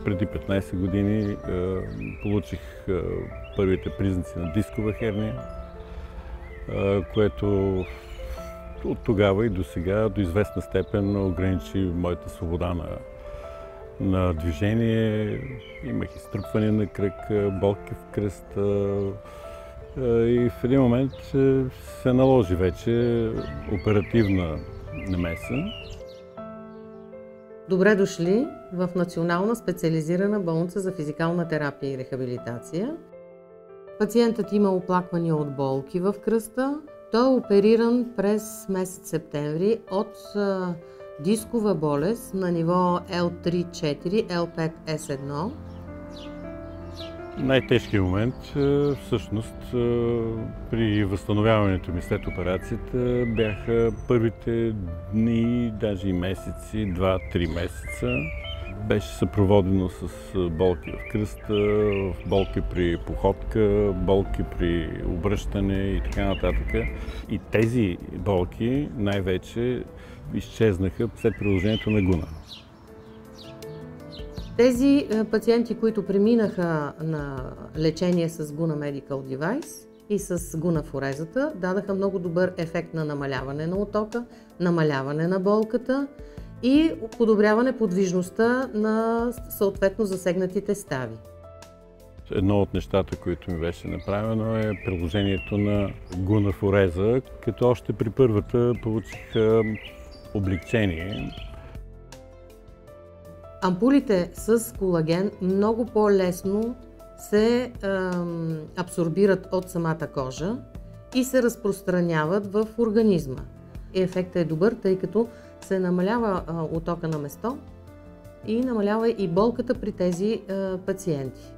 преди 15 години получих първите признаци на дискова херния, което от тогава и до сега до известна степен ограничи моята свобода на движение. Имах изтръпване на кръг, болки в кръста и в един момент се наложи вече оперативна намеса. Добре дошли в Национална специализирана болница за физикална терапия и рехабилитация. Пациентът има оплаквания от болки в кръста. Той е опериран през месец септември от дискова болест на ниво L3-4, L5-S1. Най-тежкият момент, всъщност, при възстановяването ми след операцията бяха първите дни, даже и месеци, 2-3 месеца. Беше съпроводено с болки в кръста, болки при походка, болки при обръщане и така нататък. И тези болки най-вече изчезнаха след приложението на гуна. Тези пациенти, които преминаха на лечение с Guna Medical Device и с гунафорезата, дадаха много добър ефект на намаляване на оттока, намаляване на болката и подобряване подвижността на съответно засегнатите стави. Едно от нещата, които ми беше направено, е приложението на гунафореза, като още при първата получих облегчение. Ампулите с колаген много по-лесно се абсорбират от самата кожа и се разпространяват в организма. Ефектът е добър, тъй като се намалява оттока на место и намалява и болката при тези пациенти.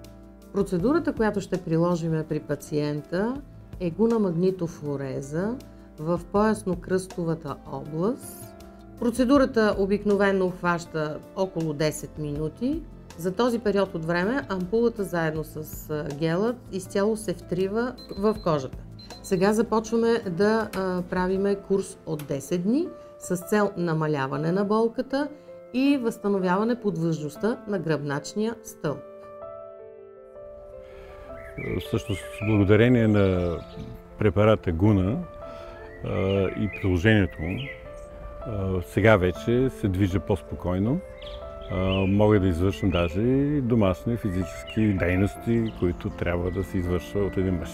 Процедурата, която ще приложим при пациента, е гунамагнитофореза в поясно-кръстовата област. Процедурата обикновено хваща около 10 минути. За този период от време ампулата заедно с гела изцяло се втрива в кожата. Сега започваме да правиме курс от 10 дни с цел намаляване на болката и възстановяване подвижността на гръбначния стълб. Всъщност, благодарение на препарата Гуна и приложението му, сега вече се движа по-спокойно. Мога да извършвам даже и домашни физически дейности, които трябва да се извършва от един мъж.